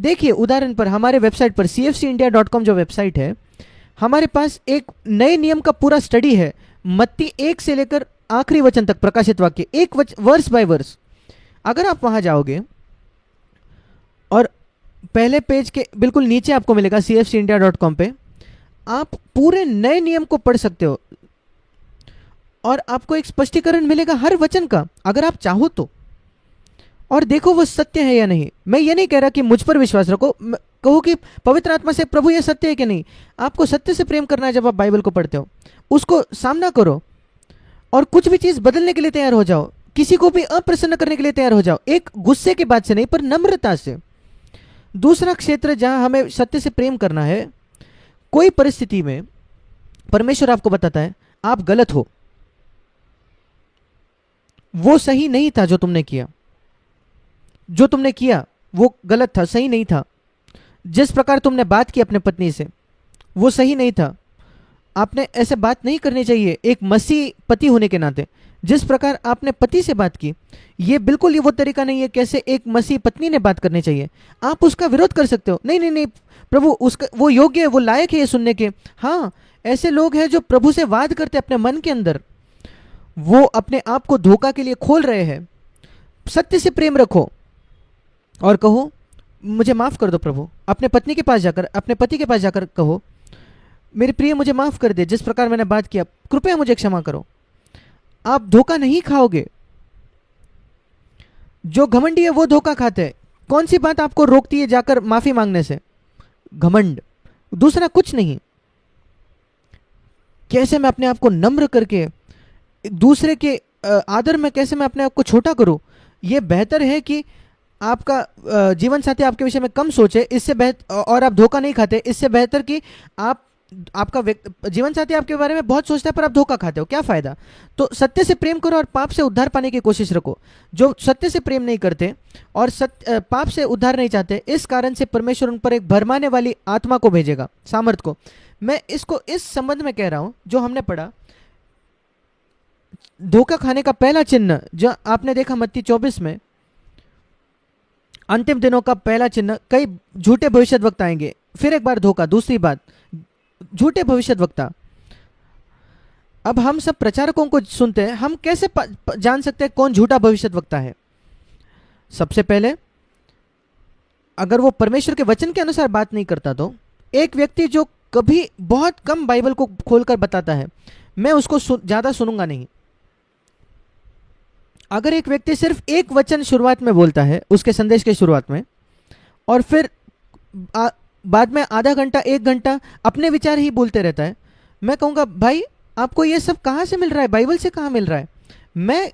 देखिए उदाहरण पर हमारे वेबसाइट पर cfcindia.com जो वेबसाइट है, हमारे पास एक नए नियम का पूरा स्टडी है, मत्ती 1 से लेकर आखिरी वचन तक प्रकाशित वाक्य, एक वर्स बाय वर्स। अगर आप वहां जाओगे और पहले पेज के बिल्कुल नीचे आपको मिलेगा cfcindia.com पे, आप पूरे नए नियम को पढ़ सकते हो और आपको एक स्पष्टीकरण मिलेगा हर वचन का, अगर आप चाहो तो। और देखो वो सत्य है या नहीं। मैं ये नहीं कह रहा कि मुझ पर विश्वास रखो, कहो कि पवित्र आत्मा से प्रभु ये सत्य है कि नहीं। आपको सत्य से प्रेम करना है। जब आप बाइबल को पढ़ते हो उसको सामना करो और कुछ भी चीज बदलने के लिए तैयार हो जाओ, किसी को भी अप्रसन्न करने के लिए तैयार हो जाओ, एक गुस्से की बात से नहीं पर नम्रता से। दूसरा क्षेत्र जहां हमें सत्य से प्रेम करना है, कोई परिस्थिति में परमेश्वर आपको बताता है आप गलत हो, वो सही नहीं था, जो तुमने किया वो गलत था, सही नहीं था। जिस प्रकार तुमने बात की अपने पत्नी से वो सही नहीं था, आपने ऐसे बात नहीं करनी चाहिए एक मसीह पति होने के नाते। जिस प्रकार आपने पति से बात की, ये बिल्कुल वो तरीका नहीं है कैसे एक मसीह पत्नी ने बात करनी चाहिए। आप उसका विरोध कर सकते हो, नहीं नहीं नहीं प्रभु उसका वो योग्य है, वो लायक है ये सुनने के। हाँ, ऐसे लोग हैं जो प्रभु से वाद करते अपने मन के अंदर, वो अपने आप को धोखा के लिए खोल रहे हैं। सत्य से प्रेम रखो और कहो मुझे माफ कर दो प्रभु। अपने पत्नी के पास जाकर, अपने पति के पास जाकर कहो मेरे प्रिय मुझे माफ कर दे, जिस प्रकार मैंने बात किया कृपया मुझे क्षमा करो। आप धोखा नहीं खाओगे। जो घमंडी है वो धोखा खाते हैं। कौन सी बात आपको रोकती है जाकर माफी मांगने से? घमंड, दूसरा कुछ नहीं। कैसे मैं अपने आप को नम्र करके दूसरे के आदर में कैसे मैं अपने आप को छोटा करूं, यह बेहतर है कि आपका जीवन साथी आपके विषय में कम सोचे, इससे बेहतर, और आप धोखा नहीं खाते। इससे बेहतर कि आपका जीवन साथी आपके बारे में बहुत सोचता है पर आप धोखा खाते हो, क्या फायदा। तो सत्य से प्रेम करो और पाप से उद्धार पाने की कोशिश रखो। जो सत्य से प्रेम नहीं करते और पाप से उद्धार नहीं चाहते, इस कारण से परमेश्वर उन पर एक भरमाने वाली आत्मा को भेजेगा, सामर्थ को। मैं इसको इस संबंध में कह रहा हूं जो हमने पढ़ा, धोखा खाने का पहला चिन्ह जो आपने देखा मत्ती 24 में, अंतिम दिनों का पहला चिन्ह, कई झूठे भविष्यद्वक्ता आएंगे। फिर एक बार धोखा, दूसरी बात झूठे भविष्यद्वक्ता। अब हम सब प्रचारकों को सुनते हैं, हम कैसे जान सकते हैं कौन झूठा भविष्यद्वक्ता है? सबसे पहले अगर वो परमेश्वर के वचन के अनुसार बात नहीं करता, तो एक व्यक्ति जो कभी बहुत कम बाइबल को खोलकर बताता है, मैं उसको ज्यादा सुनूंगा नहीं। अगर एक व्यक्ति सिर्फ एक वचन शुरुआत में बोलता है उसके संदेश के शुरुआत में, और फिर बाद में आधा घंटा एक घंटा अपने विचार ही बोलते रहता है, मैं कहूँगा भाई आपको ये सब कहाँ से मिल रहा है, बाइबल से कहाँ मिल रहा है? मैं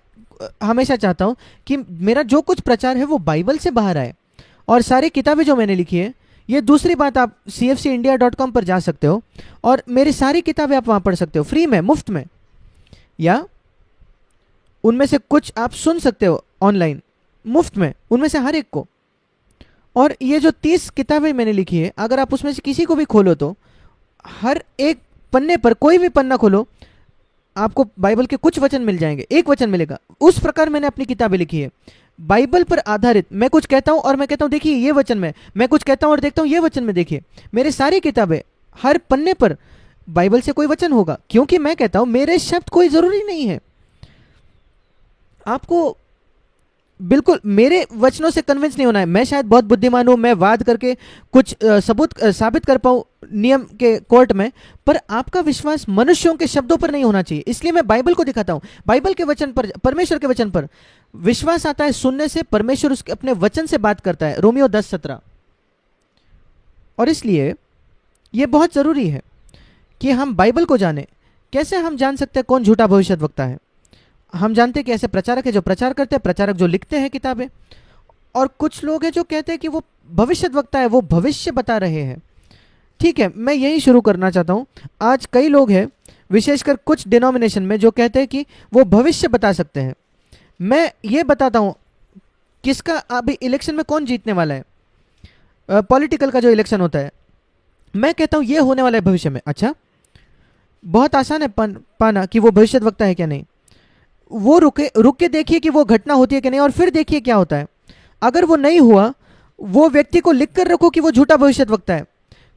हमेशा चाहता हूँ कि मेरा जो कुछ प्रचार है वो बाइबल से बाहर आए। और सारी किताबें जो मैंने लिखी है, ये दूसरी बात, आप cfcindia.com पर जा सकते हो और मेरी सारी किताबें आप वहाँ पढ़ सकते हो फ्री में, मुफ्त में, या उनमें से कुछ आप सुन सकते हो ऑनलाइन मुफ्त में, उनमें से हर एक को। और ये जो 30 किताबें मैंने लिखी है, अगर आप उसमें से किसी को भी खोलो तो हर एक पन्ने पर, कोई भी पन्ना खोलो, आपको बाइबल के कुछ वचन मिल जाएंगे, एक वचन मिलेगा। उस प्रकार मैंने अपनी किताबें लिखी है, बाइबल पर आधारित। मैं कुछ कहता हूं और मैं कहता हूं देखिए ये वचन में, मैं कुछ कहता हूं और देखता हूं ये वचन में देखिए। मेरे सारी किताबें हर पन्ने पर बाइबल से कोई वचन होगा, क्योंकि मैं कहता हूं मेरे शब्द कोई जरूरी नहीं है। आपको बिल्कुल मेरे वचनों से कन्विंस नहीं होना है। मैं शायद बहुत बुद्धिमान हूं, मैं वाद करके कुछ सबूत साबित कर पाऊं नियम के कोर्ट में, पर आपका विश्वास मनुष्यों के शब्दों पर नहीं होना चाहिए। इसलिए मैं बाइबल को दिखाता हूं, बाइबल के वचन पर, परमेश्वर के वचन पर विश्वास आता है सुनने से। परमेश्वर उसके अपने वचन से बात करता है, रोमियो 10:17। और इसलिए यह बहुत जरूरी है कि हम बाइबल को जाने। कैसे हम जान सकते हैं कौन झूठा भविष्यद्वक्ता है? हम जानते हैं कि ऐसे प्रचारक है जो प्रचार करते हैं, प्रचारक जो लिखते हैं किताबें, और कुछ लोग हैं जो कहते हैं कि वो भविष्यद्वक्ता है, वो भविष्य बता रहे हैं। ठीक है, मैं यही शुरू करना चाहता हूं। आज कई लोग हैं, विशेषकर कुछ डिनोमिनेशन में, जो कहते हैं कि वो भविष्य बता सकते हैं। मैं ये बताता हूं किसका अभी इलेक्शन में कौन जीतने वाला है। पॉलिटिकल का जो इलेक्शन होता है, मैं कहता हूं ये होने वाला है भविष्य में। अच्छा, बहुत आसान है पाना कि वो भविष्यद्वक्ता है क्या नहीं। वो रुक के देखिए कि वो घटना होती है कि नहीं, और फिर देखिए क्या होता है। अगर वो नहीं हुआ वो व्यक्ति को लिख कर रखो कि वो झूठा भविष्यद्वक्ता है,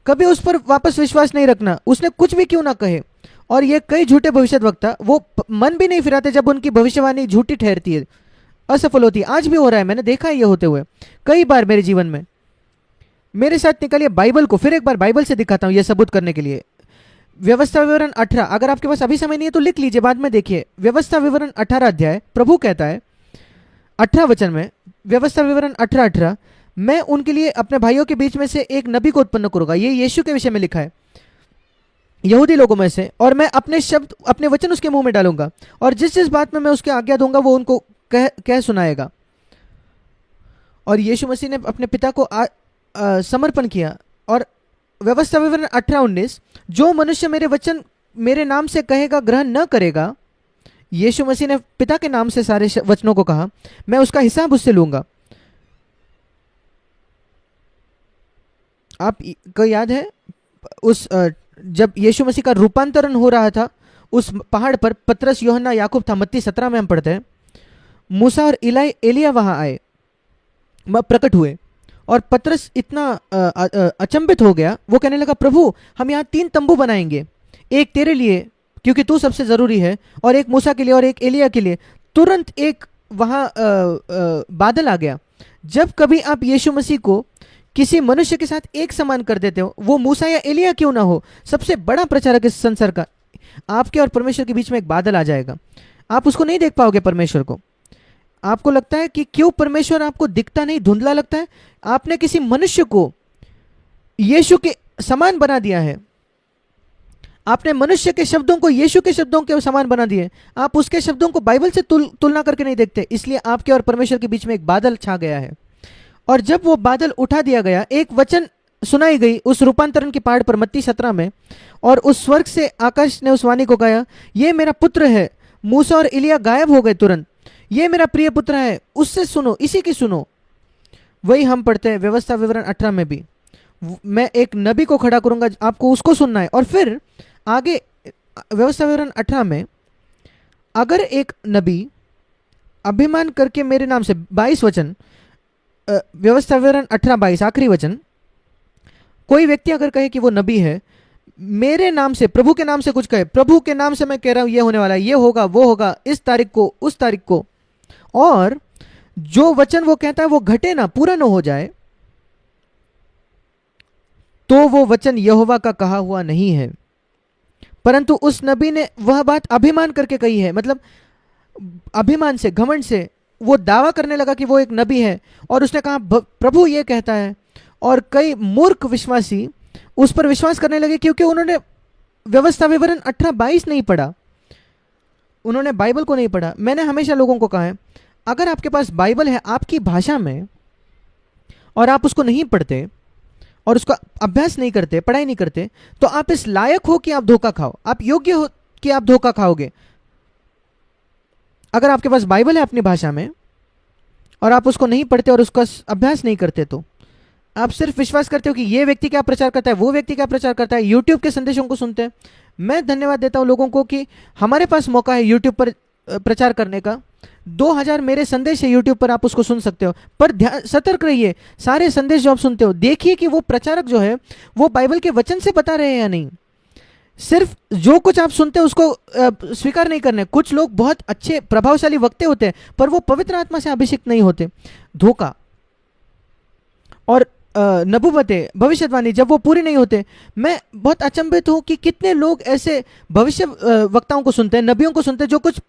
कभी उस पर वापस विश्वास नहीं रखना, उसने कुछ भी क्यों ना कहे। और ये कई झूठे भविष्यद्वक्ता वो मन भी नहीं फिराते जब उनकी भविष्यवाणी झूठी ठहरती है, असफल होती है। आज भी हो रहा है, मैंने देखा है ये होते हुए कई बार मेरे जीवन में। मेरे साथ निकालिए बाइबल को, फिर एक बार बाइबल से दिखाता हूं ये सबूत करने के लिए। व्यवस्था विवरण 18, अगर आपके पास अभी समय नहीं है तो लिख लीजिए, बाद में देखिए। व्यवस्था विवरण 18 अध्याय, प्रभु कहता है 18 वचन में, व्यवस्था विवरण 18:18, मैं उनके लिए अपने भाइयों के बीच में से एक नबी को उत्पन्न करूंगा। ये यीशु के विषय में लिखा है, यहूदी लोगों में से, और मैं अपने शब्द अपने वचन उसके मुंह में डालूंगा, और जिस जिस बात में मैं उसकी आज्ञा दूंगा वो उनको कह सुनाएगा। और यीशु मसीह ने अपने पिता को समर्पण किया। और व्यवस्था विवरण 18:19, जो मनुष्य मेरे वचन मेरे नाम से कहेगा ग्रहण न करेगा, यीशु मसीह ने पिता के नाम से सारे वचनों को कहा, मैं उसका हिसाब उससे लूंगा। आपको याद है उस जब यीशु मसीह का रूपांतरण हो रहा था उस पहाड़ पर, पतरस, यूहन्ना, याकूब था, मत्ती 17 में हम पढ़ते हैं। मूसा और एलिया वहां आए, प्रकट हुए, और पतरस इतना अचंभित हो गया, वो कहने लगा, प्रभु हम यहाँ 3 तंबू बनाएंगे, एक तेरे लिए क्योंकि तू सबसे जरूरी है, और एक मूसा के लिए, और एक एलिया के लिए। तुरंत एक वहां बादल आ गया। जब कभी आप यीशु मसीह को किसी मनुष्य के साथ एक समान कर देते हो, वो मूसा या एलिया क्यों ना हो, सबसे बड़ा प्रचारक इस संसार का, आपके और परमेश्वर के बीच में एक बादल आ जाएगा। आप उसको नहीं देख पाओगे परमेश्वर को। आपको लगता है कि क्यों परमेश्वर आपको दिखता नहीं, धुंधला लगता है? आपने किसी मनुष्य को यीशु के समान बना दिया है। आपने मनुष्य के शब्दों को यीशु के शब्दों के समान बना दिए। आप उसके शब्दों को बाइबल से तुलना करके नहीं देखते, इसलिए आपके और परमेश्वर के बीच में एक बादल छा गया है। और जब वो बादल उठा दिया गया, एक वचन सुनाई गई उस रूपांतरण के पहाड़ पर, मत्ती 17 में, और उस स्वर्ग से आकाश ने उस वाणी को कहा, ये मेरा पुत्र है। मूसा और एलिया गायब हो गए तुरंत। ये मेरा प्रिय पुत्र है, उससे सुनो, इसी की सुनो। वही हम पढ़ते हैं व्यवस्था विवरण 18 में भी, मैं एक नबी को खड़ा करूंगा, आपको उसको सुनना है। और फिर आगे व्यवस्था विवरण 18 में, अगर एक नबी अभिमान करके मेरे नाम से, 22 वचन, व्यवस्था विवरण 18:22 आखिरी वचन, कोई व्यक्ति अगर कहे कि वो नबी है, मेरे नाम से, प्रभु के नाम से कुछ कहे, प्रभु के नाम से मैं कह रहा हूं ये होने वाला है, ये होगा, वो होगा, इस तारीख को, उस तारीख को, और जो वचन वो कहता है वो घटे ना, पूरा ना हो जाए, तो वो वचन यहोवा का कहा हुआ नहीं है। परंतु उस नबी ने वह बात अभिमान करके कही है, मतलब अभिमान से, घमंड से वो दावा करने लगा कि वो एक नबी है, और उसने कहा प्रभु ये कहता है। और कई मूर्ख विश्वासी उस पर विश्वास करने लगे क्योंकि उन्होंने व्यवस्था विवरण 18:22 नहीं पढ़ा, उन्होंने बाइबल को नहीं पढ़ा। मैंने हमेशा लोगों को कहा है, अगर आपके पास बाइबल है आपकी भाषा में और आप उसको नहीं पढ़ते और उसका अभ्यास नहीं करते, पढ़ाई नहीं करते, तो आप इस लायक हो कि आप धोखा खाओ, आप योग्य हो कि आप धोखा खाओगे। अगर आपके पास बाइबल है अपनी भाषा में और आप उसको नहीं पढ़ते और उसका अभ्यास नहीं करते, तो आप सिर्फ विश्वास करते हो कि ये व्यक्ति क्या प्रचार करता है, वो व्यक्ति क्या प्रचार करता है, यूट्यूब के संदेशों को सुनते हैं। मैं धन्यवाद देता हूं लोगों को कि हमारे पास मौका है यूट्यूब पर प्रचार करने का। 2000 मेरे संदेश है यूट्यूब पर, आप उसको सुन सकते हो। पर सतर्क रहिए, सारे संदेश जो आप सुनते हो देखिए कि वो प्रचारक जो है वो बाइबल के वचन से बता रहे हैं या नहीं। सिर्फ जो कुछ आप सुनते हैं उसको स्वीकार नहीं करना है। कुछ लोग बहुत अच्छे प्रभावशाली वक्ते होते हैं पर वो पवित्र आत्मा से अभिषिक्त नहीं होते। धोखा और नबुवतें, भविष्यवाणी जब वो पूरी नहीं होते, मैं बहुत अचंभित हूं कि कितने लोग ऐसे भविष्य वक्ताओं को सुनते हैं, नबियों को सुनते हैं जो कुछ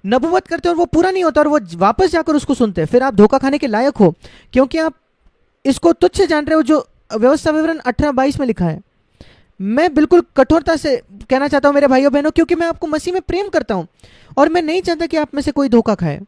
नबुवत करते हैं और वो पूरा नहीं होता और वो वापस जाकर उसको सुनते हैं। फिर आप धोखा खाने के लायक हो क्योंकि आप इसको तुच्छ जान रहे हो जो व्यवस्था विवरण 18:22 में लिखा है। मैं बिल्कुल कठोरता से कहना चाहता हूं मेरे भाइयों बहनों, क्योंकि मैं आपको मसीह में प्रेम करता हूं और मैं नहीं चाहता कि आप में से कोई धोखा खाए।